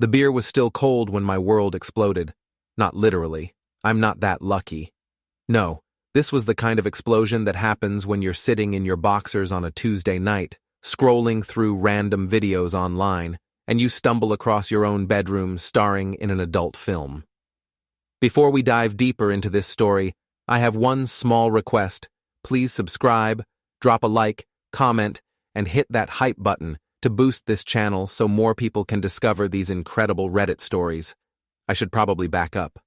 The beer was still cold when my world exploded. Not literally. I'm not that lucky. No, this was the kind of explosion that happens when you're sitting in your boxers on a Tuesday night, scrolling through random videos online, and you stumble across your own bedroom starring in an adult film. Before we dive deeper into this story, I have one small request. Please subscribe, drop a like, comment, and hit that hype button to boost this channel so more people can discover these incredible Reddit stories. I should probably back up.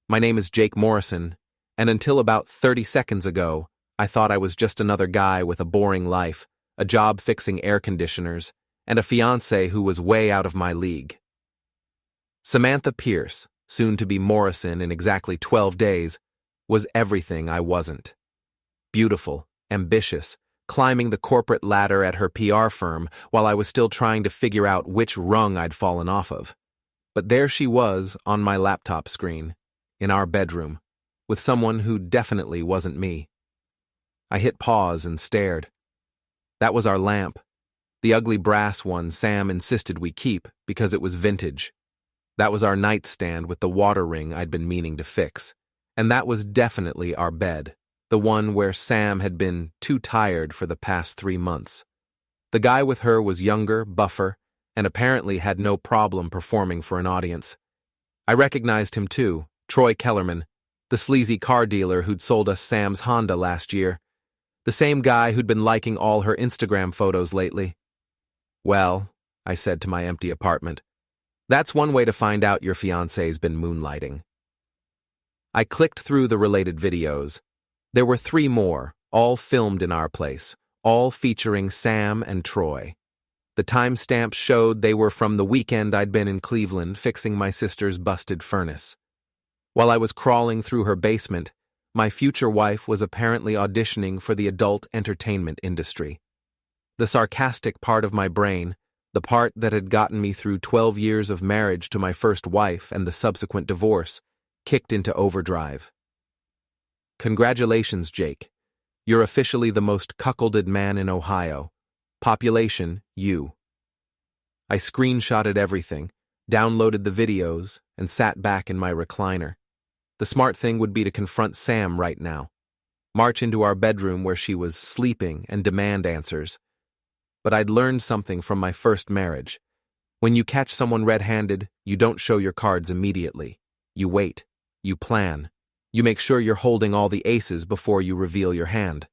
My name is Jake Morrison, and until about 30 seconds ago, I thought I was just another guy with a boring life, a job fixing air conditioners, and a fiancée who was way out of my league. Samantha Pierce, soon to be Morrison in exactly 12 days, was everything I wasn't. Beautiful, ambitious, climbing the corporate ladder at her PR firm while I was still trying to figure out which rung I'd fallen off of. But there she was on my laptop screen, in our bedroom, with someone who definitely wasn't me. I hit pause and stared. That was our lamp, the ugly brass one Sam insisted we keep because it was vintage. That was our nightstand with the water ring I'd been meaning to fix. And that was definitely our bed, the one where Sam had been too tired for the past 3 months. The guy with her was younger, buffer, and apparently had no problem performing for an audience. I recognized him too, Troy Kellerman, the sleazy car dealer who'd sold us Sam's Honda last year. The same guy who'd been liking all her Instagram photos lately. Well, I said to my empty apartment, that's one way to find out your fiancé's been moonlighting. I clicked through the related videos. There were 3 more, all filmed in our place, all featuring Sam and Troy. The timestamps showed they were from the weekend I'd been in Cleveland fixing my sister's busted furnace. While I was crawling through her basement, my future wife was apparently auditioning for the adult entertainment industry. The sarcastic part of my brain, the part that had gotten me through 12 years of marriage to my first wife and the subsequent divorce, kicked into overdrive. Congratulations, Jake. You're officially the most cuckolded man in Ohio. Population, you. I screenshotted everything, downloaded the videos, and sat back in my recliner. The smart thing would be to confront Sam right now. March into our bedroom where she was sleeping and demand answers. But I'd learned something from my first marriage. When you catch someone red-handed, you don't show your cards immediately. You wait. You plan. You make sure you're holding all the aces before you reveal your hand.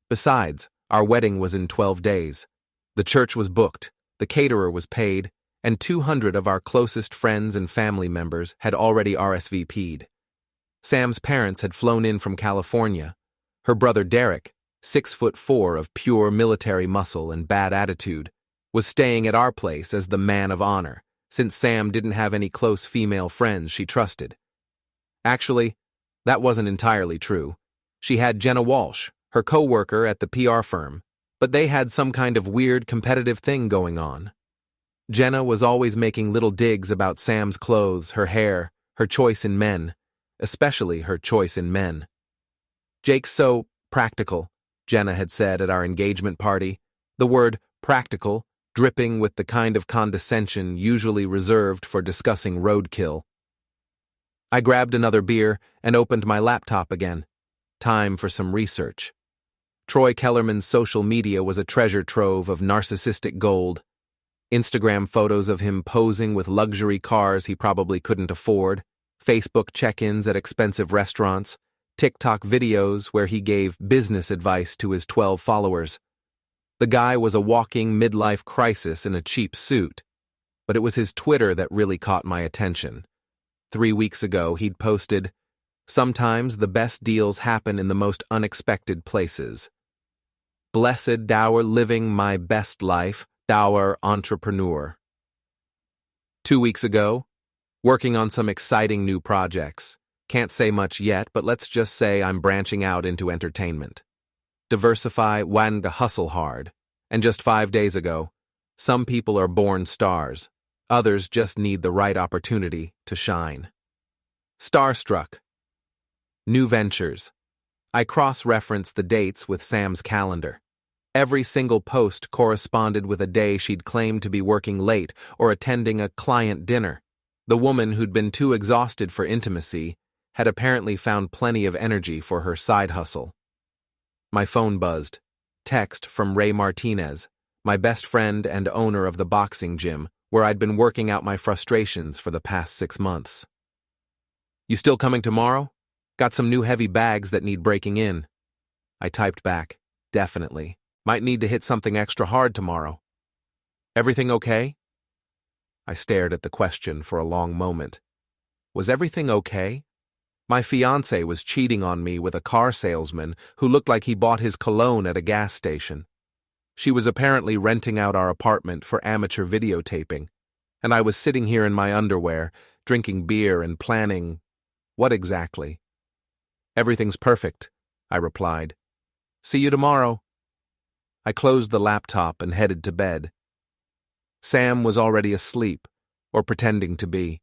Besides, our wedding was in 12 days. The church was booked, the caterer was paid, and 200 of our closest friends and family members had already RSVP'd. Sam's parents had flown in from California. Her brother Derek, 6'4" of pure military muscle and bad attitude, was staying at our place as the man of honor, since Sam didn't have any close female friends she trusted. Actually, that wasn't entirely true. She had Jenna Walsh, her co-worker at the PR firm, but they had some kind of weird competitive thing going on. Jenna was always making little digs about Sam's clothes, her hair, her choice in men, especially her choice in men. Jake's so practical, Jenna had said at our engagement party, the word practical dripping with the kind of condescension usually reserved for discussing roadkill. I grabbed another beer and opened my laptop again. Time for some research. Troy Kellerman's social media was a treasure trove of narcissistic gold. Instagram photos of him posing with luxury cars he probably couldn't afford, Facebook check-ins at expensive restaurants, TikTok videos where he gave business advice to his 12 followers. The guy was a walking midlife crisis in a cheap suit, but it was his Twitter that really caught my attention. 3 weeks ago, he'd posted, "Sometimes the best deals happen in the most unexpected places. Blessed dour living my best life, dour entrepreneur." 2 weeks ago, working on some exciting new projects. Can't say much yet, but let's just say I'm branching out into entertainment. Diversify, and hustle hard. And just 5 days ago, some people are born stars. Others just need the right opportunity to shine. Starstruck. New ventures. I cross-referenced the dates with Sam's calendar. Every single post corresponded with a day she'd claimed to be working late or attending a client dinner. The woman who'd been too exhausted for intimacy had apparently found plenty of energy for her side hustle. My phone buzzed. Text from Ray Martinez, my best friend and owner of the boxing gym, where I'd been working out my frustrations for the past 6 months. You still coming tomorrow? Got some new heavy bags that need breaking in. I typed back, definitely. Might need to hit something extra hard tomorrow. Everything okay? I stared at the question for a long moment. Was everything okay? My fiancée was cheating on me with a car salesman who looked like he bought his cologne at a gas station. She was apparently renting out our apartment for amateur videotaping, and I was sitting here in my underwear, drinking beer and planning… what exactly? Everything's perfect, I replied. See you tomorrow. I closed the laptop and headed to bed. Sam was already asleep, or pretending to be.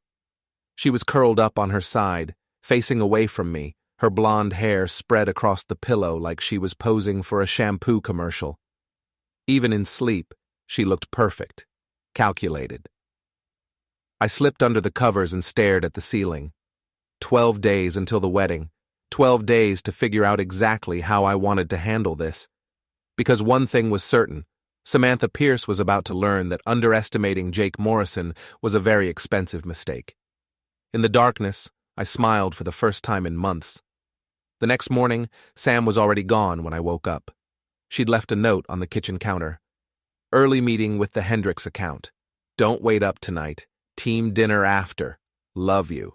She was curled up on her side, facing away from me, her blonde hair spread across the pillow like she was posing for a shampoo commercial. Even in sleep, she looked perfect, calculated. I slipped under the covers and stared at the ceiling. 12 days until the wedding, 12 days to figure out exactly how I wanted to handle this. Because one thing was certain, Samantha Pierce was about to learn that underestimating Jake Morrison was a very expensive mistake. In the darkness, I smiled for the first time in months. The next morning, Sam was already gone when I woke up. She'd left a note on the kitchen counter. Early meeting with the Hendricks account. Don't wait up tonight. Team dinner after. Love you.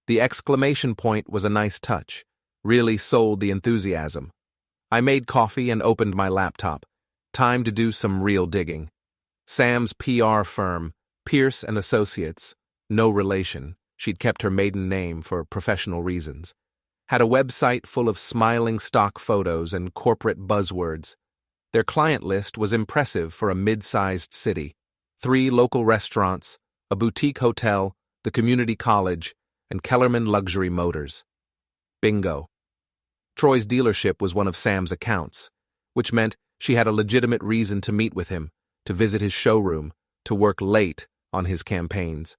The exclamation point was a nice touch. Really sold the enthusiasm. I made coffee and opened my laptop. Time to do some real digging. Sam's PR firm, Pierce and Associates, no relation. She'd kept her maiden name for professional reasons. Had a website full of smiling stock photos and corporate buzzwords. Their client list was impressive for a mid-sized city. 3 local restaurants, a boutique hotel, the community college, and Kellerman Luxury Motors. Bingo. Troy's dealership was one of Sam's accounts, which meant she had a legitimate reason to meet with him, to visit his showroom, to work late on his campaigns.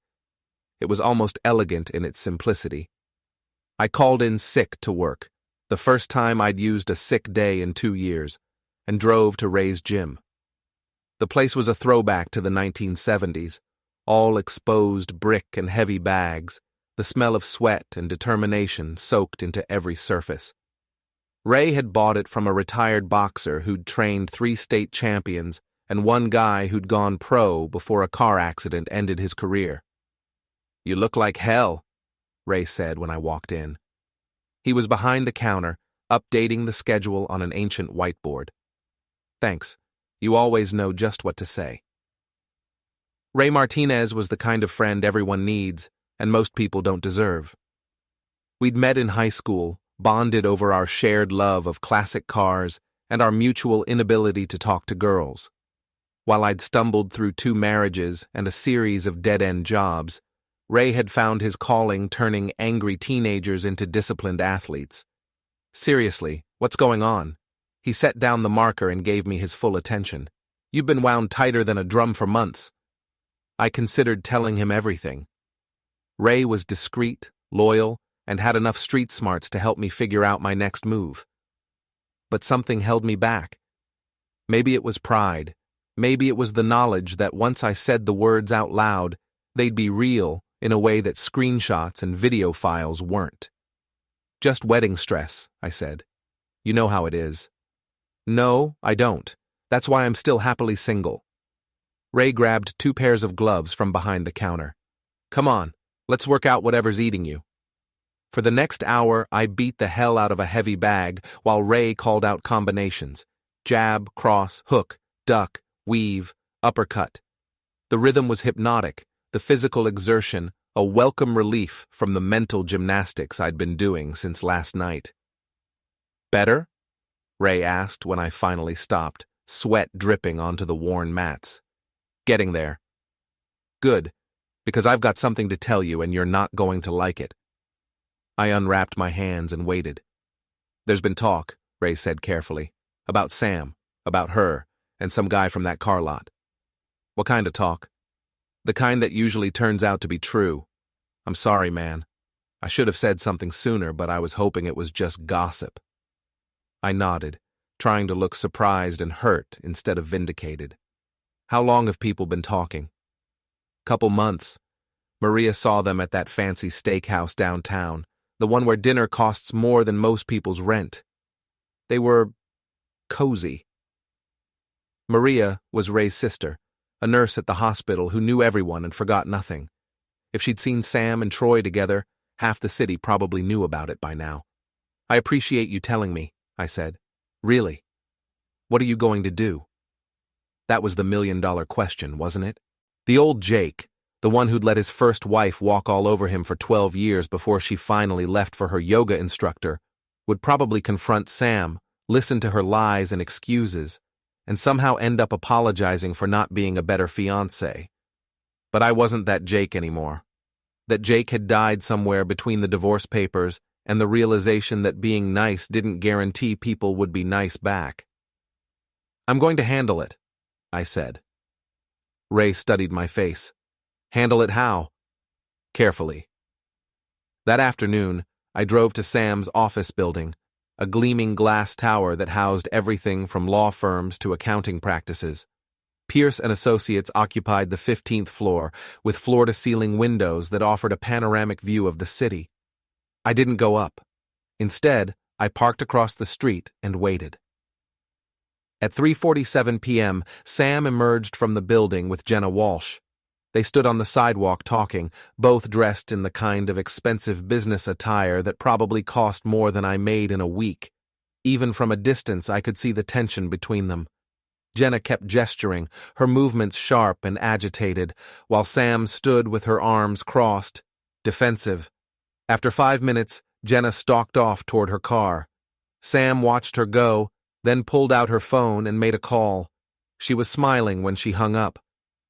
It was almost elegant in its simplicity. I called in sick to work, the first time I'd used a sick day in 2 years, and drove to Ray's gym. The place was a throwback to the 1970s, all exposed brick and heavy bags, the smell of sweat and determination soaked into every surface. Ray had bought it from a retired boxer who'd trained 3 state champions and one guy who'd gone pro before a car accident ended his career. You look like hell, Ray said when I walked in. He was behind the counter, updating the schedule on an ancient whiteboard. Thanks. You always know just what to say. Ray Martinez was the kind of friend everyone needs, and most people don't deserve. We'd met in high school, bonded over our shared love of classic cars and our mutual inability to talk to girls. While I'd stumbled through 2 marriages and a series of dead-end jobs, Ray had found his calling turning angry teenagers into disciplined athletes. Seriously, what's going on? He set down the marker and gave me his full attention. You've been wound tighter than a drum for months. I considered telling him everything. Ray was discreet, loyal, and had enough street smarts to help me figure out my next move. But something held me back. Maybe it was pride. Maybe it was the knowledge that once I said the words out loud, they'd be real in a way that screenshots and video files weren't. Just wedding stress, I said. You know how it is. No, I don't. That's why I'm still happily single. Ray grabbed 2 pairs of gloves from behind the counter. Come on, let's work out whatever's eating you. For the next hour, I beat the hell out of a heavy bag while Ray called out combinations. Jab, cross, hook, duck, weave, uppercut. The rhythm was hypnotic, the physical exertion a welcome relief from the mental gymnastics I'd been doing since last night. Better? Ray asked when I finally stopped, sweat dripping onto the worn mats. Getting there. Good, because I've got something to tell you and you're not going to like it. I unwrapped my hands and waited. There's been talk, Ray said carefully, about Sam, about her, and some guy from that car lot. What kind of talk? The kind that usually turns out to be true. I'm sorry, man. I should have said something sooner, but I was hoping it was just gossip. I nodded, trying to look surprised and hurt instead of vindicated. How long have people been talking? Couple months. Maria saw them at that fancy steakhouse downtown, the one where dinner costs more than most people's rent. They were cozy. Maria was Ray's sister, a nurse at the hospital who knew everyone and forgot nothing. If she'd seen Sam and Troy together, half the city probably knew about it by now. I appreciate you telling me, I said. Really? What are you going to do? That was the million-dollar question, wasn't it? The old Jake, the one who'd let his first wife walk all over him for 12 years before she finally left for her yoga instructor, would probably confront Sam, listen to her lies and excuses, and somehow end up apologizing for not being a better fiancé. But I wasn't that Jake anymore. That Jake had died somewhere between the divorce papers and the realization that being nice didn't guarantee people would be nice back. I'm going to handle it, I said. Ray studied my face. Handle it how? Carefully. That afternoon, I drove to Sam's office building, a gleaming glass tower that housed everything from law firms to accounting practices. Pierce and Associates occupied the 15th floor, with floor-to-ceiling windows that offered a panoramic view of the city. I didn't go up. Instead, I parked across the street and waited. At 3:47 p.m., Sam emerged from the building with Jenna Walsh. They stood on the sidewalk talking, both dressed in the kind of expensive business attire that probably cost more than I made in a week. Even from a distance, I could see the tension between them. Jenna kept gesturing, her movements sharp and agitated, while Sam stood with her arms crossed, defensive. After 5 minutes, Jenna stalked off toward her car. Sam watched her go, then pulled out her phone and made a call. She was smiling when she hung up.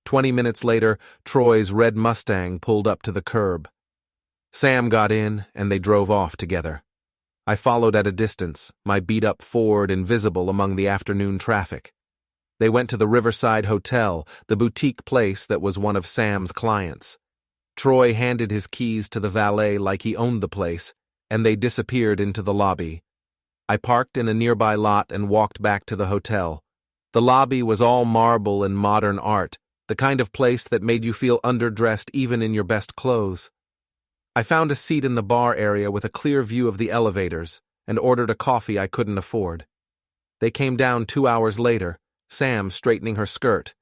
20 minutes later, Troy's red Mustang pulled up to the curb. Sam got in, and they drove off together. I followed at a distance, my beat-up Ford invisible among the afternoon traffic. They went to the Riverside Hotel, the boutique place that was one of Sam's clients. Troy handed his keys to the valet like he owned the place, and they disappeared into the lobby. I parked in a nearby lot and walked back to the hotel. The lobby was all marble and modern art, the kind of place that made you feel underdressed even in your best clothes. I found a seat in the bar area with a clear view of the elevators and ordered a coffee I couldn't afford. They came down 2 hours later, Sam straightening her skirt,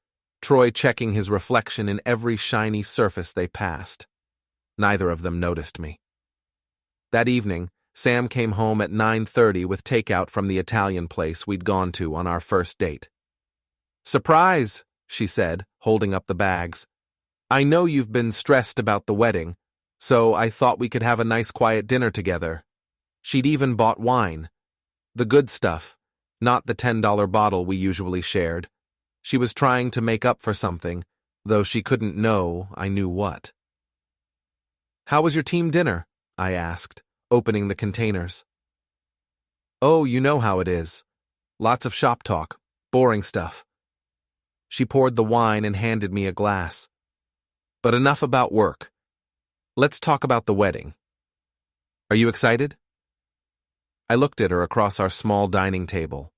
Troy checking his reflection in every shiny surface they passed. Neither of them noticed me. That evening, Sam came home at 9:30 with takeout from the Italian place we'd gone to on our first date. "Surprise," she said, holding up the bags. "I know you've been stressed about the wedding, so I thought we could have a nice quiet dinner together." She'd even bought wine. The good stuff, not the $10 bottle we usually shared. She was trying to make up for something, though she couldn't know I knew what. "How was your team dinner?" I asked, opening the containers. "Oh, you know how it is. Lots of shop talk, boring stuff." She poured the wine and handed me a glass. "But enough about work. Let's talk about the wedding. Are you excited?" I looked at her across our small dining table.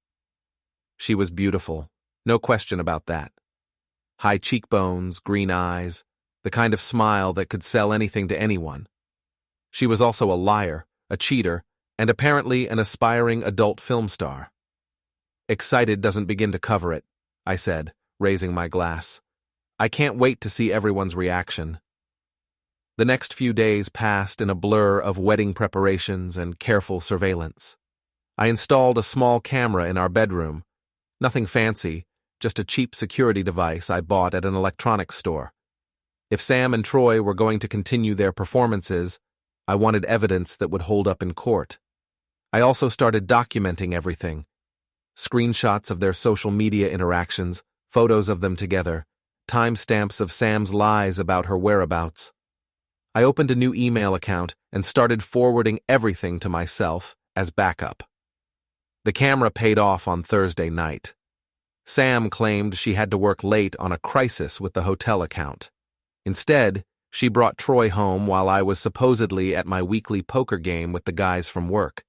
She was beautiful, no question about that. High cheekbones, green eyes, the kind of smile that could sell anything to anyone. She was also a liar, a cheater, and apparently an aspiring adult film star. "Excited doesn't begin to cover it," I said, raising my glass. "I can't wait to see everyone's reaction." The next few days passed in a blur of wedding preparations and careful surveillance. I installed a small camera in our bedroom. Nothing fancy, just a cheap security device I bought at an electronics store. If Sam and Troy were going to continue their performances, I wanted evidence that would hold up in court. I also started documenting everything. Screenshots of their social media interactions, photos of them together, timestamps of Sam's lies about her whereabouts. I opened a new email account and started forwarding everything to myself as backup. The camera paid off on Thursday night. Sam claimed she had to work late on a crisis with the hotel account. Instead, she brought Troy home while I was supposedly at my weekly poker game with the guys from work.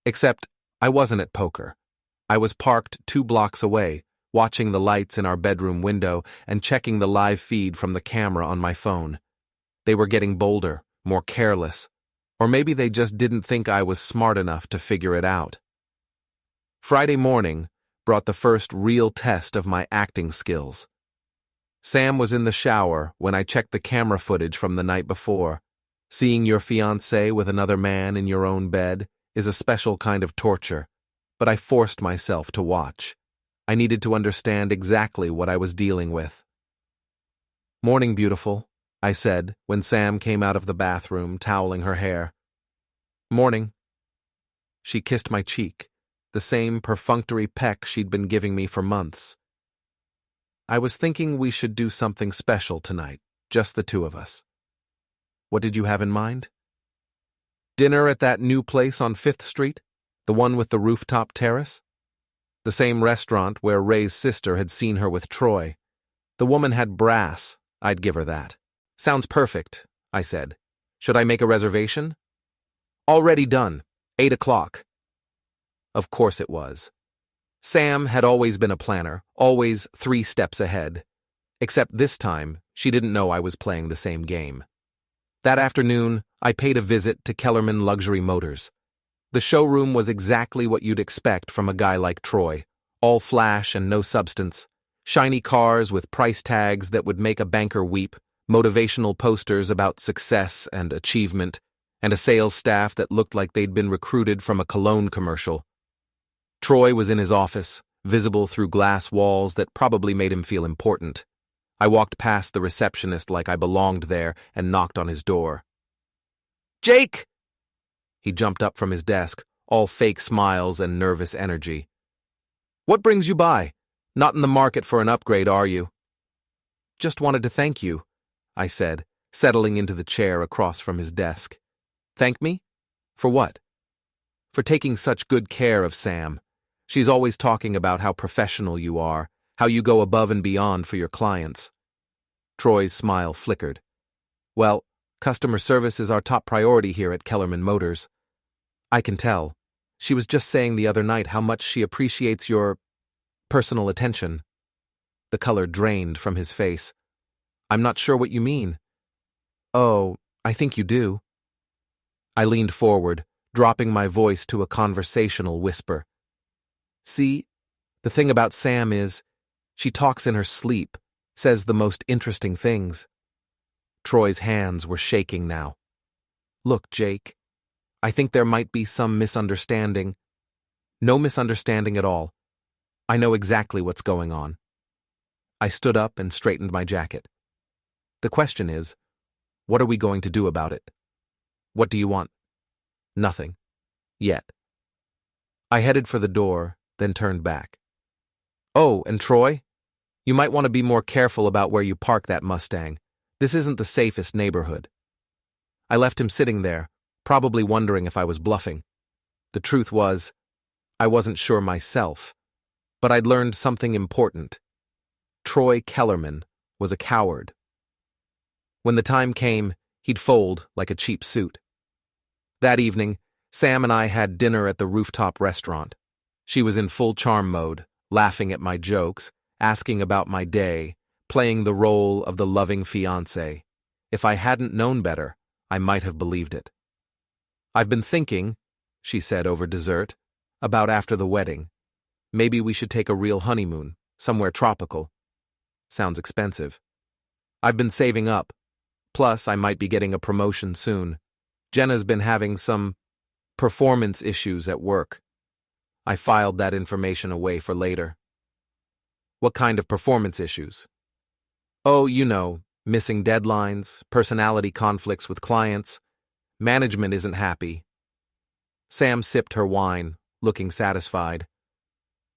Except, I wasn't at poker. I was parked 2 blocks away, watching the lights in our bedroom window and checking the live feed from the camera on my phone. They were getting bolder, more careless, or maybe they just didn't think I was smart enough to figure it out. Friday morning brought the first real test of my acting skills. Sam was in the shower when I checked the camera footage from the night before. Seeing your fiancée with another man in your own bed is a special kind of torture, but I forced myself to watch. I needed to understand exactly what I was dealing with. "Morning, beautiful," I said when Sam came out of the bathroom, toweling her hair. "Morning." She kissed my cheek, the same perfunctory peck she'd been giving me for months. "I was thinking we should do something special tonight, just the 2 of us." "What did you have in mind?" "Dinner at that new place on 5th Street, the one with the rooftop terrace?" The same restaurant where Ray's sister had seen her with Troy. The woman had brass, I'd give her that. "Sounds perfect," I said. "Should I make a reservation?" "Already done. 8 o'clock. Of course it was. Sam had always been a planner, always 3 steps ahead. Except this time, she didn't know I was playing the same game. That afternoon, I paid a visit to Kellerman Luxury Motors. The showroom was exactly what you'd expect from a guy like Troy, all flash and no substance. Shiny cars with price tags that would make a banker weep, motivational posters about success and achievement, and a sales staff that looked like they'd been recruited from a cologne commercial. Troy was in his office, visible through glass walls that probably made him feel important. I walked past the receptionist like I belonged there and knocked on his door. "Jake!" He jumped up from his desk, all fake smiles and nervous energy. "What brings you by? Not in the market for an upgrade, are you?" "Just wanted to thank you," I said, settling into the chair across from his desk. "Thank me? For what?" "For taking such good care of Sam. She's always talking about how professional you are, how you go above and beyond for your clients." Troy's smile flickered. "Well, customer service is our top priority here at Kellerman Motors. I can tell. She was just saying the other night how much she appreciates your personal attention." The color drained from his face. "I'm not sure what you mean." "Oh, I think you do." I leaned forward, dropping my voice to a conversational whisper. "See, the thing about Sam is, she talks in her sleep, says the most interesting things." Troy's hands were shaking now. "Look, Jake, I think there might be some misunderstanding." "No misunderstanding at all. I know exactly what's going on." I stood up and straightened my jacket. "The question is, what are we going to do about it? What do you want?" "Nothing. Yet." I headed for the door, then turned back. "Oh, and Troy? You might want to be more careful about where you park that Mustang. This isn't the safest neighborhood." I left him sitting there, probably wondering if I was bluffing. The truth was, I wasn't sure myself, but I'd learned something important. Troy Kellerman was a coward. When the time came, he'd fold like a cheap suit. That evening, Sam and I had dinner at the Rooftop restaurant. She was in full charm mode, laughing at my jokes, asking about my day, playing the role of the loving fiancé. If I hadn't known better, I might have believed it. "I've been thinking," she said over dessert, "about after the wedding. Maybe we should take a real honeymoon, somewhere tropical." "Sounds expensive." "I've been saving up. Plus, I might be getting a promotion soon. Jenna's been having some performance issues at work." I filed that information away for later. "What kind of performance issues?" "Oh, you know, missing deadlines, personality conflicts with clients. Management isn't happy." Sam sipped her wine, looking satisfied.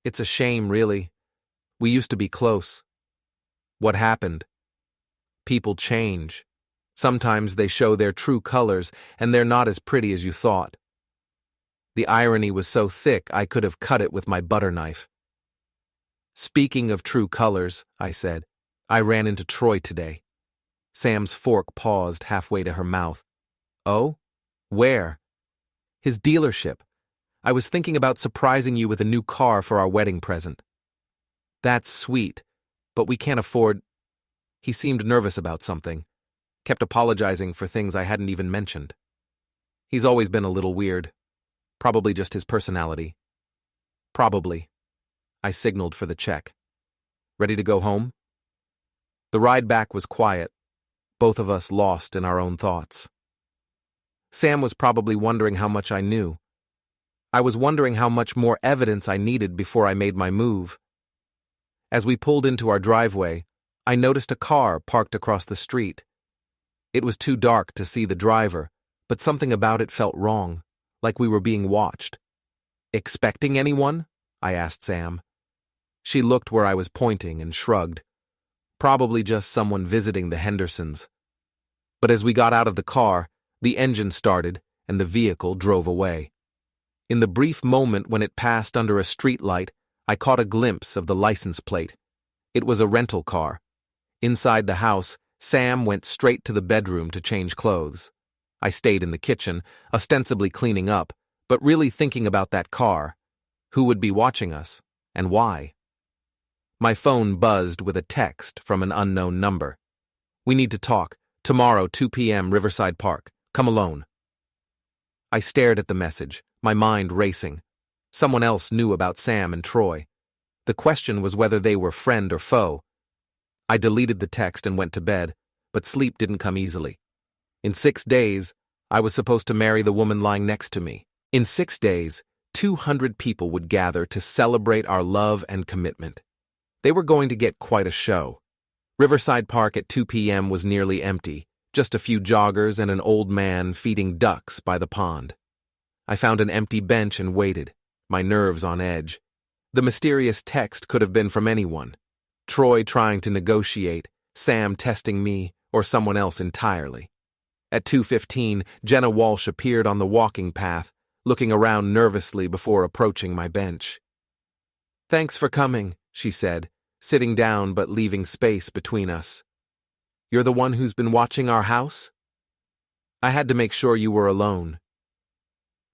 "It's a shame, really. We used to be close." "What happened?" "People change. Sometimes they show their true colors, and they're not as pretty as you thought." The irony was so thick I could have cut it with my butter knife. "Speaking of true colors," I said, "I ran into Troy today." Sam's fork paused halfway to her mouth. Oh? Where? His dealership. I was thinking about surprising you with a new car for our wedding present. That's sweet, but we can't afford... He seemed nervous about something, kept apologizing for things I hadn't even mentioned. He's always been a little weird. Probably just his personality. Probably. I signaled for the check. Ready to go home? The ride back was quiet, both of us lost in our own thoughts. Sam was probably wondering how much I knew. I was wondering how much more evidence I needed before I made my move. As we pulled into our driveway, I noticed a car parked across the street. It was too dark to see the driver, but something about it felt wrong, like we were being watched. Expecting anyone? I asked Sam. She looked where I was pointing and shrugged. Probably just someone visiting the Hendersons. But as we got out of the car, the engine started and the vehicle drove away. In the brief moment when it passed under a streetlight, I caught a glimpse of the license plate. It was a rental car. Inside the house, Sam went straight to the bedroom to change clothes. I stayed in the kitchen, ostensibly cleaning up, but really thinking about that car. Who would be watching us, and why? My phone buzzed with a text from an unknown number. We need to talk. Tomorrow, 2 p.m., Riverside Park. Come alone. I stared at the message, my mind racing. Someone else knew about Sam and Troy. The question was whether they were friend or foe. I deleted the text and went to bed, but sleep didn't come easily. In 6 days, I was supposed to marry the woman lying next to me. In 6 days, 200 people would gather to celebrate our love and commitment. They were going to get quite a show. Riverside Park at 2 p.m. was nearly empty, just a few joggers and an old man feeding ducks by the pond. I found an empty bench and waited, my nerves on edge. The mysterious text could have been from anyone. Troy trying to negotiate, Sam testing me, or someone else entirely. At 2:15, Jenna Walsh appeared on the walking path, looking around nervously before approaching my bench. "Thanks for coming," she said, sitting down but leaving space between us. "You're the one who's been watching our house?" "I had to make sure you were alone."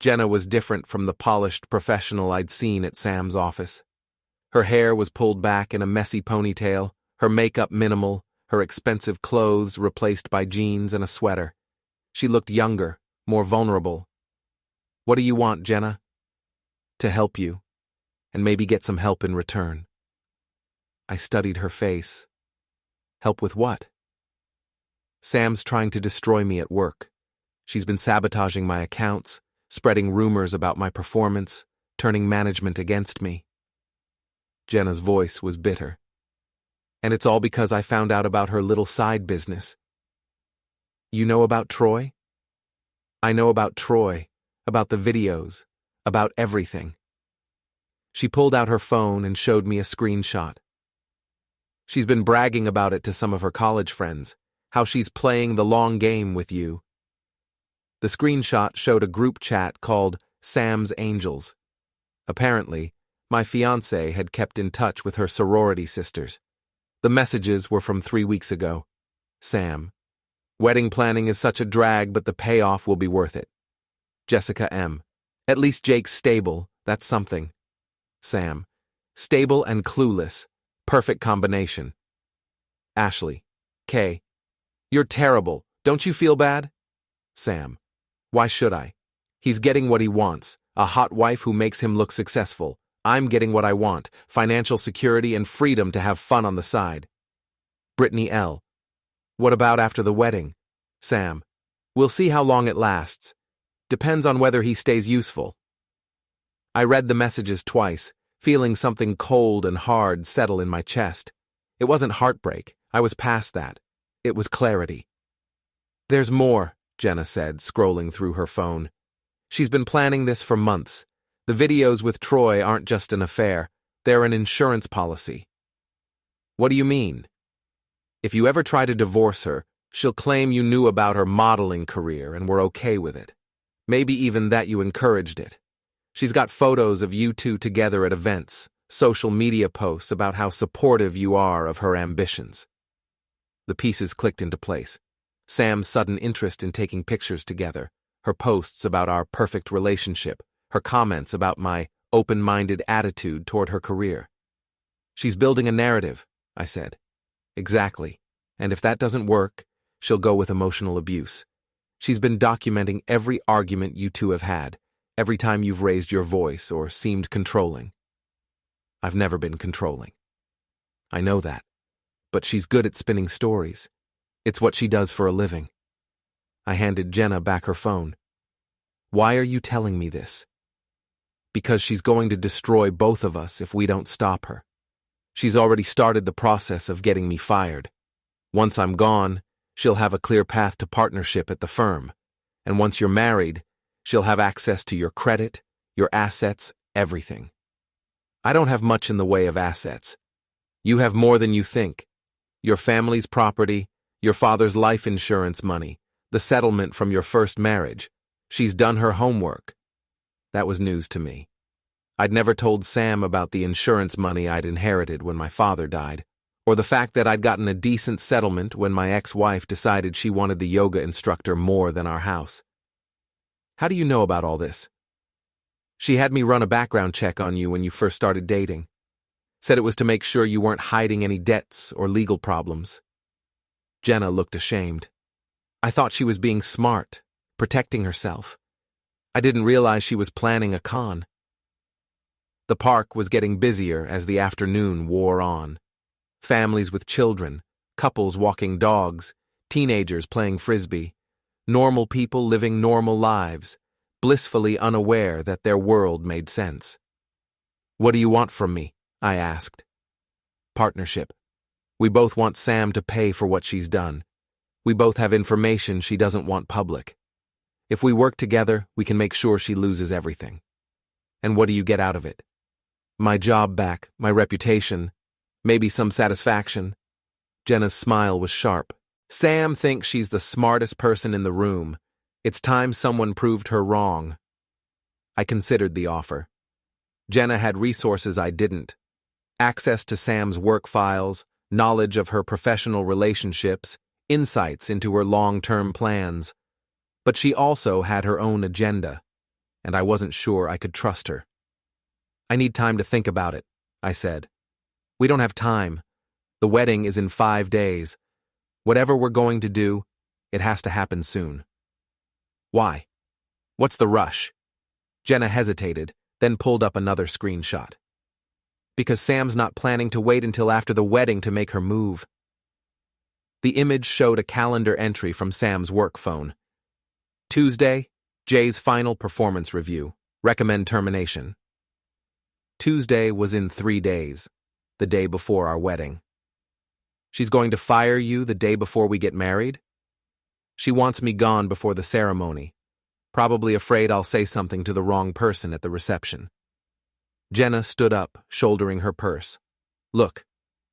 Jenna was different from the polished professional I'd seen at Sam's office. Her hair was pulled back in a messy ponytail, her makeup minimal, her expensive clothes replaced by jeans and a sweater. She looked younger, more vulnerable. "What do you want, Jenna?" "To help you, and maybe get some help in return." I studied her face. "Help with what?" "Sam's trying to destroy me at work. She's been sabotaging my accounts, spreading rumors about my performance, turning management against me." Jenna's voice was bitter. "And it's all because I found out about her little side business." "You know about Troy?" "I know about Troy, about the videos, about everything." She pulled out her phone and showed me a screenshot. "She's been bragging about it to some of her college friends, how she's playing the long game with you." The screenshot showed a group chat called Sam's Angels. Apparently, my fiancée had kept in touch with her sorority sisters. The messages were from 3 weeks ago. Sam: "Wedding planning is such a drag, but the payoff will be worth it." Jessica M: "At least Jake's stable, that's something." Sam: "Stable and clueless. Perfect combination." Ashley K: "You're terrible. Don't you feel bad?" Sam: "Why should I? He's getting what he wants, a hot wife who makes him look successful. I'm getting what I want, financial security and freedom to have fun on the side." Brittany L: "What about after the wedding?" Sam: "We'll see how long it lasts. Depends on whether he stays useful." I read the messages twice, feeling something cold and hard settle in my chest. It wasn't heartbreak. I was past that. It was clarity. "There's more," Jenna said, scrolling through her phone. "She's been planning this for months. The videos with Troy aren't just an affair. They're an insurance policy." "What do you mean?" "If you ever try to divorce her, she'll claim you knew about her modeling career and were okay with it. Maybe even that you encouraged it. She's got photos of you two together at events, social media posts about how supportive you are of her ambitions." The pieces clicked into place. Sam's sudden interest in taking pictures together, her posts about our perfect relationship, her comments about my open-minded attitude toward her career. She's building a narrative, I said. Exactly. And if that doesn't work, she'll go with emotional abuse. She's been documenting every argument you two have had, every time you've raised your voice or seemed controlling. I've never been controlling. I know that. But she's good at spinning stories. It's what she does for a living. I handed Jenna back her phone. Why are you telling me this? Because she's going to destroy both of us if we don't stop her. She's already started the process of getting me fired. Once I'm gone, she'll have a clear path to partnership at the firm. And once you're married, she'll have access to your credit, your assets, everything. I don't have much in the way of assets. You have more than you think. Your family's property, your father's life insurance money, the settlement from your first marriage. She's done her homework. That was news to me. I'd never told Sam about the insurance money I'd inherited when my father died, or the fact that I'd gotten a decent settlement when my ex-wife decided she wanted the yoga instructor more than our house. How do you know about all this? She had me run a background check on you when you first started dating. Said it was to make sure you weren't hiding any debts or legal problems. Jenna looked ashamed. I thought she was being smart, protecting herself. I didn't realize she was planning a con. The park was getting busier as the afternoon wore on. Families with children, couples walking dogs, teenagers playing frisbee, normal people living normal lives, blissfully unaware that their world made sense. What do you want from me? I asked. Partnership. We both want Sam to pay for what she's done. We both have information she doesn't want public. If we work together, we can make sure she loses everything. And what do you get out of it? My job back, my reputation, maybe some satisfaction. Jenna's smile was sharp. Sam thinks she's the smartest person in the room. It's time someone proved her wrong. I considered the offer. Jenna had resources I didn't. Access to Sam's work files, knowledge of her professional relationships, insights into her long-term plans. But she also had her own agenda, and I wasn't sure I could trust her. I need time to think about it, I said. We don't have time. The wedding is in 5 days. Whatever we're going to do, it has to happen soon. Why? What's the rush? Jenna hesitated, then pulled up another screenshot. Because Sam's not planning to wait until after the wedding to make her move. The image showed a calendar entry from Sam's work phone. Tuesday, Jay's final performance review. Recommend termination. Tuesday was in 3 days, the day before our wedding. She's going to fire you the day before we get married? She wants me gone before the ceremony, probably afraid I'll say something to the wrong person at the reception. Jenna stood up, shouldering her purse. Look,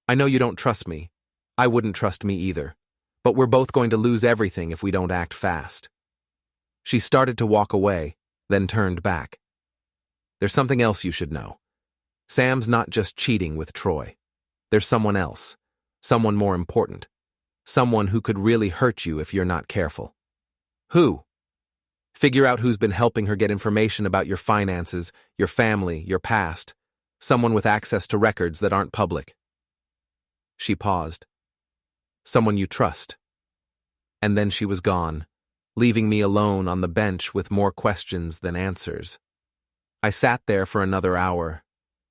I know you don't trust me. I wouldn't trust me either. But we're both going to lose everything if we don't act fast. She started to walk away, then turned back. There's something else you should know. Sam's not just cheating with Troy. There's someone else, someone more important, someone who could really hurt you if you're not careful. Who? Figure out who's been helping her get information about your finances, your family, your past, someone with access to records that aren't public. She paused. Someone you trust. And then she was gone, leaving me alone on the bench with more questions than answers. I sat there for another hour,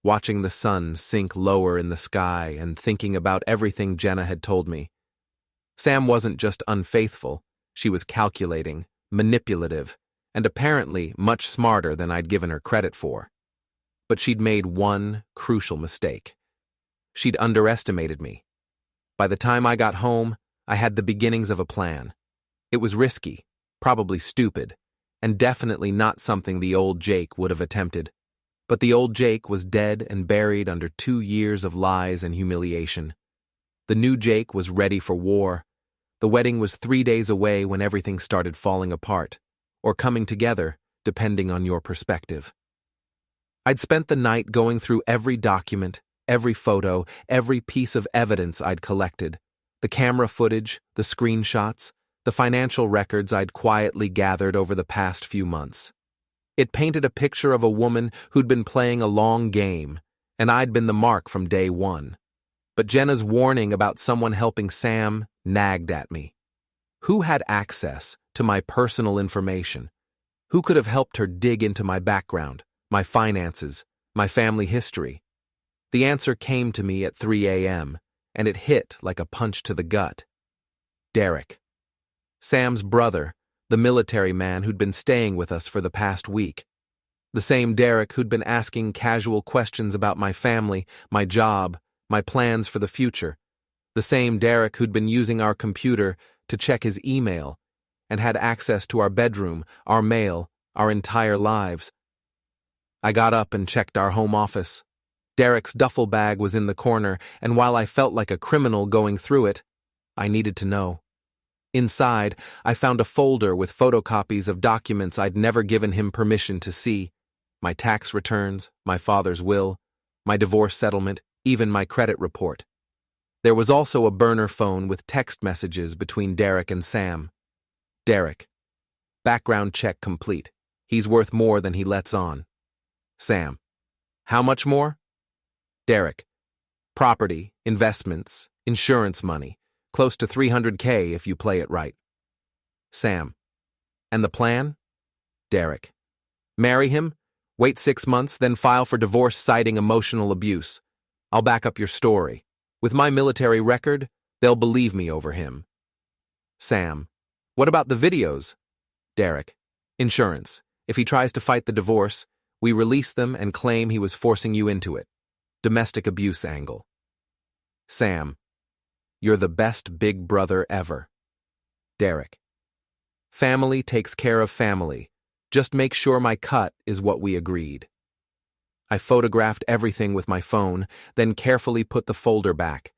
watching the sun sink lower in the sky and thinking about everything Jenna had told me. Sam wasn't just unfaithful, she was calculating, manipulative, and apparently much smarter than I'd given her credit for. But she'd made one crucial mistake. She'd underestimated me. By the time I got home, I had the beginnings of a plan. It was risky, probably stupid, and definitely not something the old Jake would have attempted. But the old Jake was dead and buried under 2 years of lies and humiliation. The new Jake was ready for war. The wedding was 3 days away when everything started falling apart, or coming together, depending on your perspective. I'd spent the night going through every document, every photo, every piece of evidence I'd collected, The camera footage, the screenshots, the financial records I'd quietly gathered over the past few months. It painted a picture of a woman who'd been playing a long game, and I'd been the mark from day one. But Jenna's warning about someone helping Sam nagged at me. Who had access to my personal information? Who could have helped her dig into my background, my finances, my family history? The answer came to me at 3 a.m., and it hit like a punch to the gut. Derek. Sam's brother, the military man who'd been staying with us for the past week. The same Derek who'd been asking casual questions about my family, my job, my plans for the future. The same Derek who'd been using our computer to check his email and had access to our bedroom, our mail, our entire lives. I got up and checked our home office. Derek's duffel bag was in the corner, and while I felt like a criminal going through it, I needed to know. Inside, I found a folder with photocopies of documents I'd never given him permission to see. My tax returns, my father's will, my divorce settlement, even my credit report. There was also a burner phone with text messages between Derek and Sam. Derek. Background check complete. He's worth more than he lets on. Sam. How much more? Derek. Property, investments, insurance money. Close to $300K if you play it right. Sam. And the plan? Derek. Marry him, wait 6 months, then file for divorce citing emotional abuse. I'll back up your story. With my military record, they'll believe me over him. Sam. What about the videos? Derek. Insurance. If he tries to fight the divorce, we release them and claim he was forcing you into it. Domestic abuse angle. Sam. You're the best big brother ever. Derek. Family takes care of family. Just make sure my cut is what we agreed. I photographed everything with my phone, then carefully put the folder back.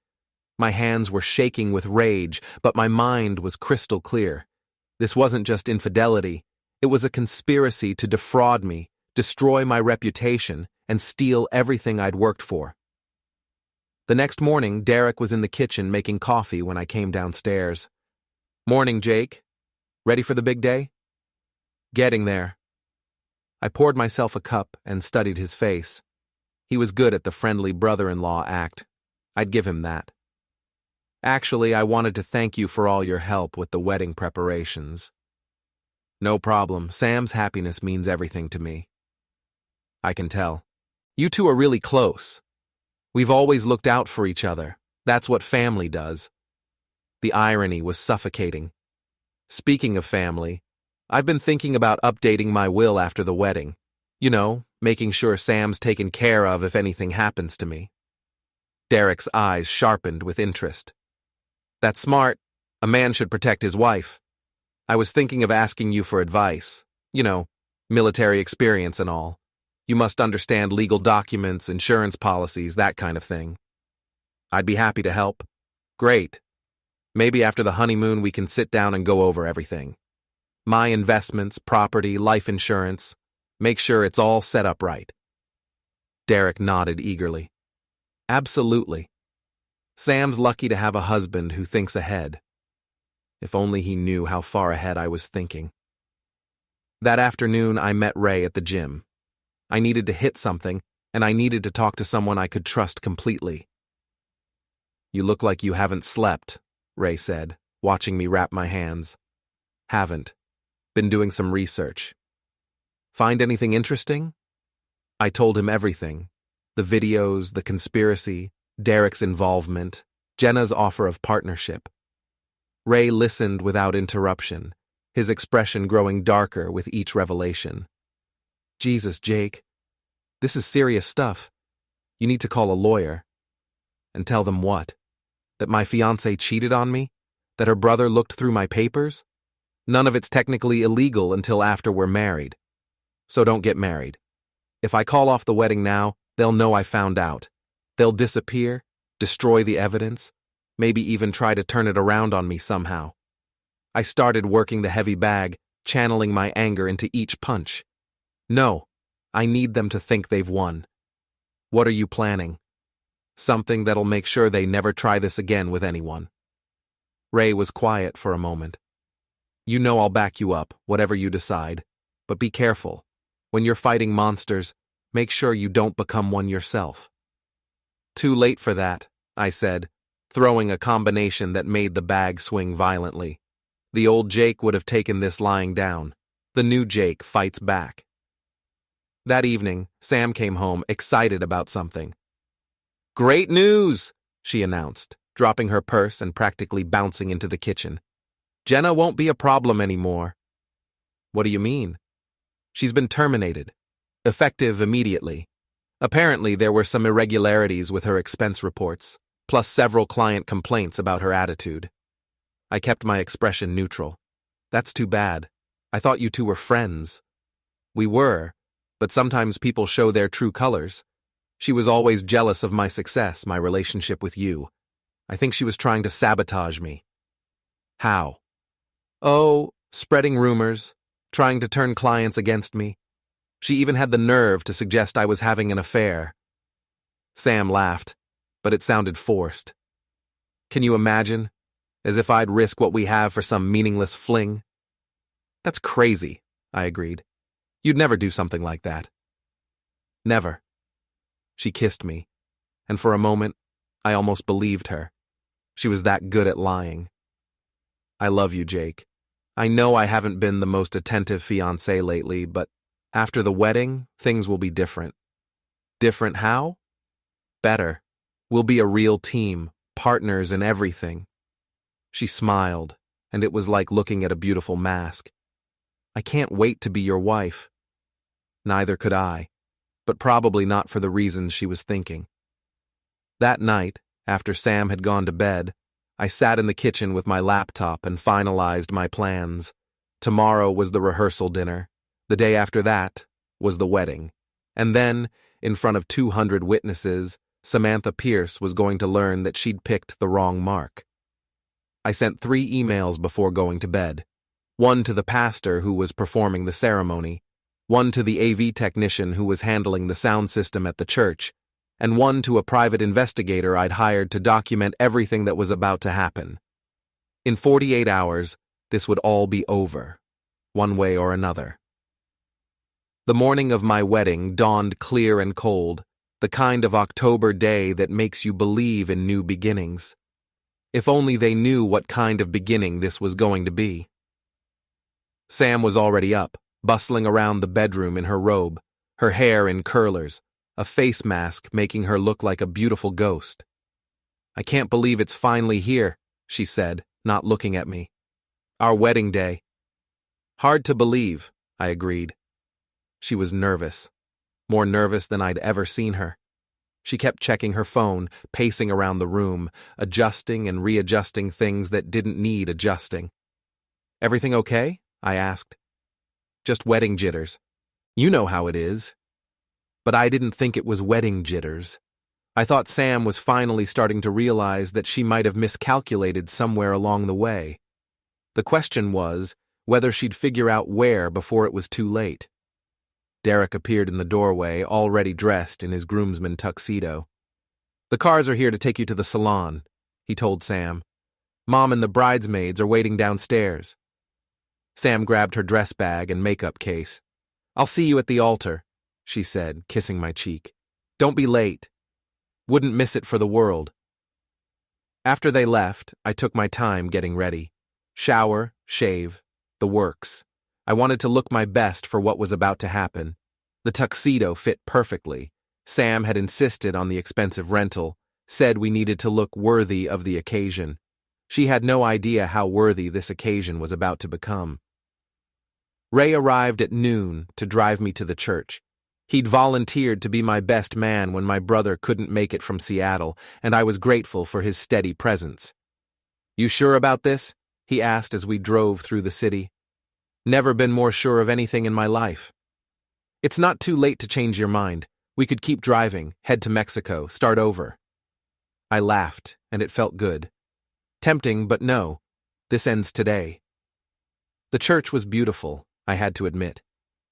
My hands were shaking with rage, but my mind was crystal clear. This wasn't just infidelity. It was a conspiracy to defraud me, destroy my reputation, and steal everything I'd worked for. The next morning, Derek was in the kitchen making coffee when I came downstairs. Morning, Jake. Ready for the big day? Getting there. I poured myself a cup and studied his face. He was good at the friendly brother-in-law act. I'd give him that. Actually, I wanted to thank you for all your help with the wedding preparations. No problem. Sam's happiness means everything to me. I can tell. You two are really close. We've always looked out for each other. That's what family does. The irony was suffocating. Speaking of family, I've been thinking about updating my will after the wedding. You know, making sure Sam's taken care of if anything happens to me. Derek's eyes sharpened with interest. That's smart. A man should protect his wife. I was thinking of asking you for advice. You know, military experience and all. You must understand legal documents, insurance policies, that kind of thing. I'd be happy to help. Great. Maybe after the honeymoon we can sit down and go over everything. My investments, property, life insurance. Make sure it's all set up right. Derek nodded eagerly. Absolutely. Sam's lucky to have a husband who thinks ahead. If only he knew how far ahead I was thinking. That afternoon I met Ray at the gym. I needed to hit something, and I needed to talk to someone I could trust completely. You look like you haven't slept, Ray said, watching me wrap my hands. Haven't. Been doing some research. Find anything interesting? I told him everything. The videos, the conspiracy, Derek's involvement, Jenna's offer of partnership. Ray listened without interruption, his expression growing darker with each revelation. Jesus, Jake. This is serious stuff. You need to call a lawyer. And tell them what? That my fiancée cheated on me? That her brother looked through my papers? None of it's technically illegal until after we're married. So don't get married. If I call off the wedding now, they'll know I found out. They'll disappear, destroy the evidence, maybe even try to turn it around on me somehow. I started working the heavy bag, channeling my anger into each punch. No, I need them to think they've won. What are you planning? Something that'll make sure they never try this again with anyone. Ray was quiet for a moment. You know I'll back you up, whatever you decide. But be careful. When you're fighting monsters, make sure you don't become one yourself. Too late for that, I said, throwing a combination that made the bag swing violently. The old Jake would have taken this lying down. The new Jake fights back. That evening, Sam came home excited about something. Great news, she announced, dropping her purse and practically bouncing into the kitchen. Jenna won't be a problem anymore. What do you mean? She's been terminated. Effective immediately. Apparently, there were some irregularities with her expense reports, plus several client complaints about her attitude. I kept my expression neutral. That's too bad. I thought you two were friends. We were, but sometimes people show their true colors. She was always jealous of my success, my relationship with you. I think she was trying to sabotage me. How? Oh, spreading rumors, trying to turn clients against me. She even had the nerve to suggest I was having an affair. Sam laughed, but it sounded forced. Can you imagine? As if I'd risk what we have for some meaningless fling? That's crazy, I agreed. You'd never do something like that. Never. She kissed me, and for a moment, I almost believed her. She was that good at lying. I love you, Jake. I know I haven't been the most attentive fiancé lately, but after the wedding, things will be different. Different how? Better. We'll be a real team, partners in everything. She smiled, and it was like looking at a beautiful mask. I can't wait to be your wife. Neither could I, but probably not for the reasons she was thinking. That night, after Sam had gone to bed, I sat in the kitchen with my laptop and finalized my plans. Tomorrow was the rehearsal dinner. The day after that was the wedding. And then, in front of 200 witnesses, Samantha Pierce was going to learn that she'd picked the wrong mark. I sent 3 emails before going to bed. One to the pastor who was performing the ceremony, one to the AV technician who was handling the sound system at the church, and one to a private investigator I'd hired to document everything that was about to happen. In 48 hours, this would all be over, one way or another. The morning of my wedding dawned clear and cold, the kind of October day that makes you believe in new beginnings. If only they knew what kind of beginning this was going to be. Sam was already up, bustling around the bedroom in her robe, her hair in curlers, a face mask making her look like a beautiful ghost. I can't believe it's finally here, she said, not looking at me. Our wedding day. Hard to believe, I agreed. She was nervous, more nervous than I'd ever seen her. She kept checking her phone, pacing around the room, adjusting and readjusting things that didn't need adjusting. Everything okay? I asked. Just wedding jitters. You know how it is. But I didn't think it was wedding jitters. I thought Sam was finally starting to realize that she might have miscalculated somewhere along the way. The question was whether she'd figure out where before it was too late. Derek appeared in the doorway, already dressed in his groomsman tuxedo. The cars are here to take you to the salon, he told Sam. Mom and the bridesmaids are waiting downstairs. Sam grabbed her dress bag and makeup case. I'll see you at the altar, she said, kissing my cheek. Don't be late. Wouldn't miss it for the world. After they left, I took my time getting ready. Shower, shave, the works. I wanted to look my best for what was about to happen. The tuxedo fit perfectly. Sam had insisted on the expensive rental, said we needed to look worthy of the occasion. She had no idea how worthy this occasion was about to become. Ray arrived at noon to drive me to the church. He'd volunteered to be my best man when my brother couldn't make it from Seattle, and I was grateful for his steady presence. You sure about this? He asked as we drove through the city. Never been more sure of anything in my life. It's not too late to change your mind. We could keep driving, head to Mexico, start over. I laughed, and it felt good. Tempting, but no. This ends today. The church was beautiful, I had to admit.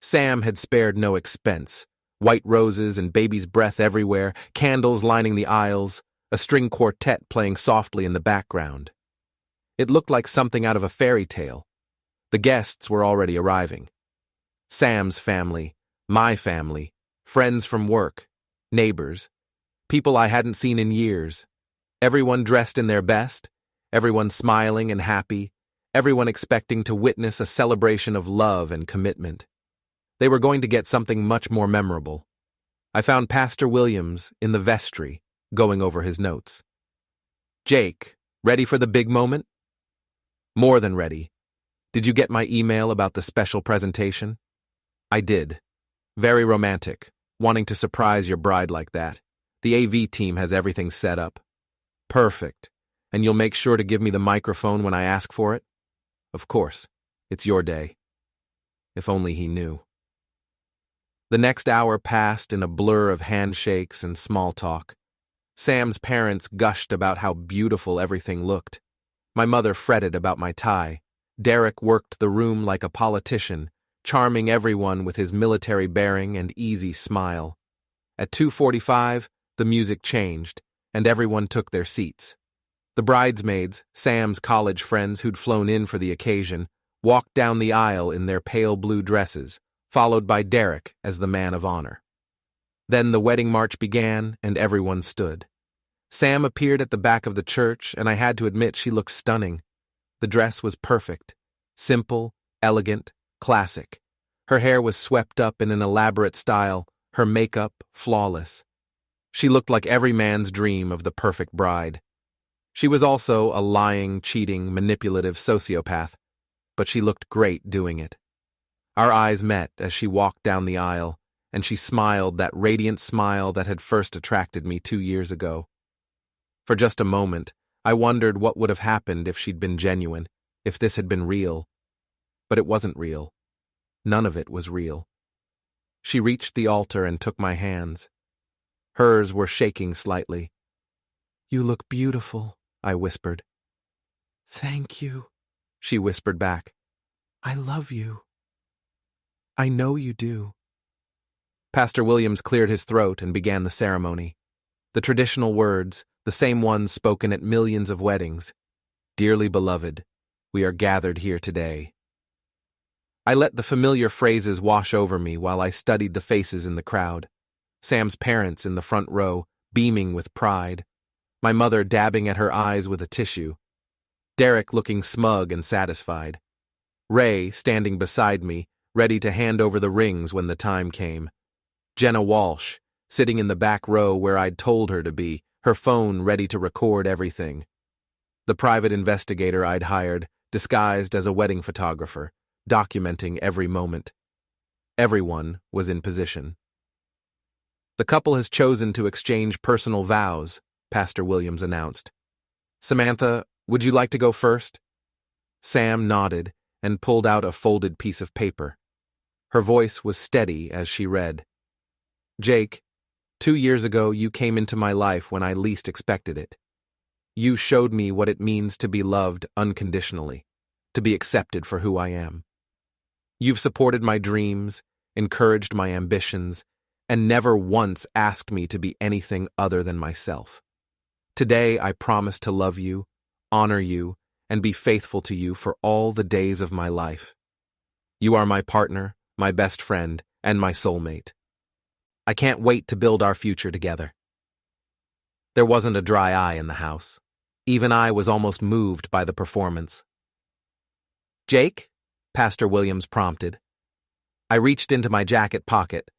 Sam had spared no expense. White roses and baby's breath everywhere, candles lining the aisles, a string quartet playing softly in the background. It looked like something out of a fairy tale. The guests were already arriving. Sam's family, my family, friends from work, neighbors, people I hadn't seen in years. Everyone dressed in their best, everyone smiling and happy, everyone expecting to witness a celebration of love and commitment. They were going to get something much more memorable. I found Pastor Williams in the vestry, going over his notes. "Jake, ready for the big moment?" "More than ready. Did you get my email about the special presentation?" "I did. Very romantic, wanting to surprise your bride like that. The AV team has everything set up." "Perfect. And you'll make sure to give me the microphone when I ask for it?" "Of course. It's your day." If only he knew. The next hour passed in a blur of handshakes and small talk. Sam's parents gushed about how beautiful everything looked. My mother fretted about my tie. Derek worked the room like a politician, charming everyone with his military bearing and easy smile. At 2:45, the music changed, and everyone took their seats. The bridesmaids, Sam's college friends who'd flown in for the occasion, walked down the aisle in their pale blue dresses, followed by Derek as the man of honor. Then the wedding march began, and everyone stood. Sam appeared at the back of the church, and I had to admit she looked stunning. The dress was perfect, simple, elegant, classic. Her hair was swept up in an elaborate style, her makeup flawless. She looked like every man's dream of the perfect bride. She was also a lying, cheating, manipulative sociopath, but she looked great doing it. Our eyes met as she walked down the aisle, and she smiled that radiant smile that had first attracted me 2 years ago. For just a moment, I wondered what would have happened if she'd been genuine, if this had been real. But it wasn't real. None of it was real. She reached the altar and took my hands. Hers were shaking slightly. "You look beautiful," I whispered. "Thank you," she whispered back. "I love you." "I know you do." Pastor Williams cleared his throat and began the ceremony. The traditional words, the same ones spoken at millions of weddings. "Dearly beloved, we are gathered here today." I let the familiar phrases wash over me while I studied the faces in the crowd. Sam's parents in the front row, beaming with pride. My mother dabbing at her eyes with a tissue. Derek looking smug and satisfied. Ray standing beside me, ready to hand over the rings when the time came. Jenna Walsh, sitting in the back row where I'd told her to be, her phone ready to record everything. The private investigator I'd hired, disguised as a wedding photographer, documenting every moment. Everyone was in position. "The couple has chosen to exchange personal vows," Pastor Williams announced. "Samantha, would you like to go first?" Sam nodded and pulled out a folded piece of paper. Her voice was steady as she read. "Jake, 2 years ago you came into my life when I least expected it. You showed me what it means to be loved unconditionally, to be accepted for who I am. You've supported my dreams, encouraged my ambitions, and never once asked me to be anything other than myself. Today I promise to love you, honor you, and be faithful to you for all the days of my life. You are my partner, my best friend, and my soulmate. I can't wait to build our future together." There wasn't a dry eye in the house. Even I was almost moved by the performance. "Jake?" Pastor Williams prompted. I reached into my jacket pocket,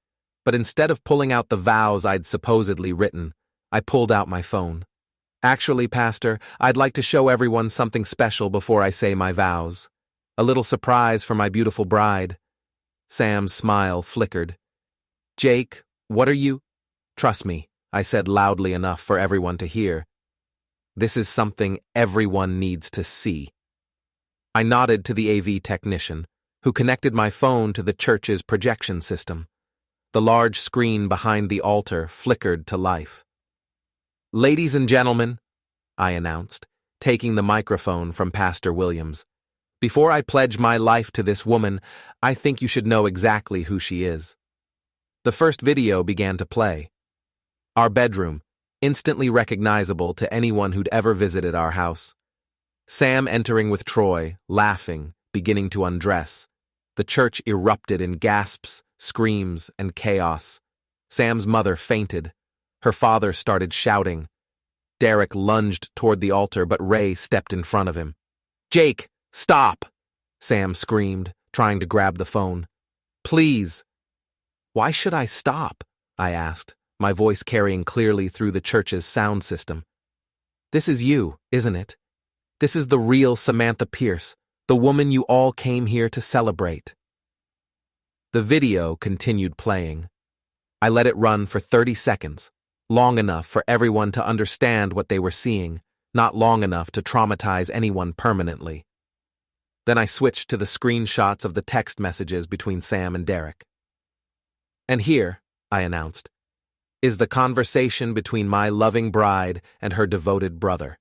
but instead of pulling out the vows I'd supposedly written, I pulled out my phone. "Actually, Pastor, I'd like to show everyone something special before I say my vows. A little surprise for my beautiful bride." Sam's smile flickered. "Jake, what are you—" "Trust me," I said loudly enough for everyone to hear. "This is something everyone needs to see." I nodded to the AV technician, who connected my phone to the church's projection system. The large screen behind the altar flickered to life. "Ladies and gentlemen," I announced, taking the microphone from Pastor Williams, "before I pledge my life to this woman, I think you should know exactly who she is." The first video began to play. Our bedroom, instantly recognizable to anyone who'd ever visited our house. Sam entering with Troy, laughing, beginning to undress. The church erupted in gasps, screams, and chaos. Sam's mother fainted. Her father started shouting. Derek lunged toward the altar, but Ray stepped in front of him. "Jake, stop!" Sam screamed, trying to grab the phone. "Please." "Why should I stop?" I asked, my voice carrying clearly through the church's sound system. "This is you, isn't it? This is the real Samantha Pierce, the woman you all came here to celebrate." The video continued playing. I let it run for 30 seconds, long enough for everyone to understand what they were seeing, not long enough to traumatize anyone permanently. Then I switched to the screenshots of the text messages between Sam and Derek. "And here," I announced, "is the conversation between my loving bride and her devoted brother,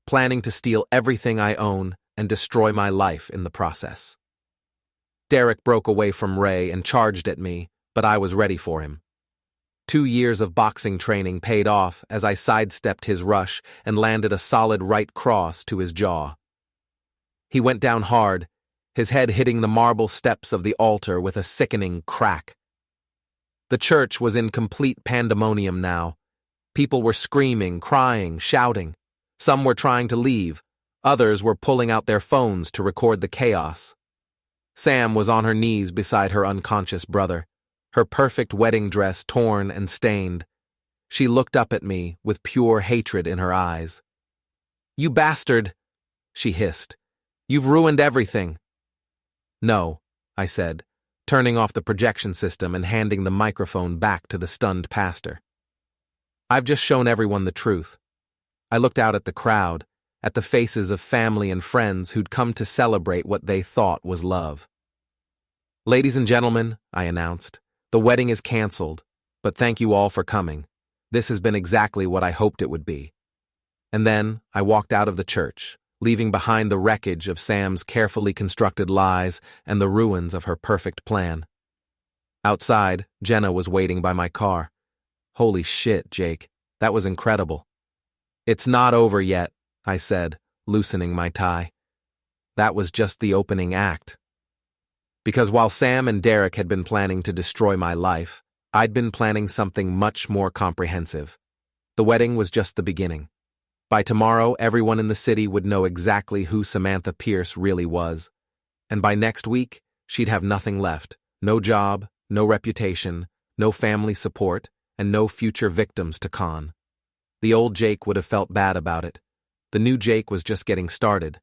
planning to steal everything I own and destroy my life in the process." Derek broke away from Ray and charged at me, but I was ready for him. 2 years of boxing training paid off as I sidestepped his rush and landed a solid right cross to his jaw. He went down hard, his head hitting the marble steps of the altar with a sickening crack. The church was in complete pandemonium now. People were screaming, crying, shouting. Some were trying to leave. Others were pulling out their phones to record the chaos. Sam was on her knees beside her unconscious brother, her perfect wedding dress torn and stained. She looked up at me with pure hatred in her eyes. "You bastard," she hissed. "You've ruined everything." "No," I said, turning off the projection system and handing the microphone back to the stunned pastor. "I've just shown everyone the truth." I looked out at the crowd, at the faces of family and friends who'd come to celebrate what they thought was love. "Ladies and gentlemen," I announced, "the wedding is canceled, but thank you all for coming. This has been exactly what I hoped it would be." And then I walked out of the church, leaving behind the wreckage of Sam's carefully constructed lies and the ruins of her perfect plan. Outside, Jenna was waiting by my car. "Holy shit, Jake. That was incredible." "It's not over yet," I said, loosening my tie. "That was just the opening act." Because while Sam and Derek had been planning to destroy my life, I'd been planning something much more comprehensive. The wedding was just the beginning. By tomorrow, everyone in the city would know exactly who Samantha Pierce really was. And by next week, she'd have nothing left. No job, no reputation, no family support, and no future victims to con. The old Jake would have felt bad about it. The new Jake was just getting started.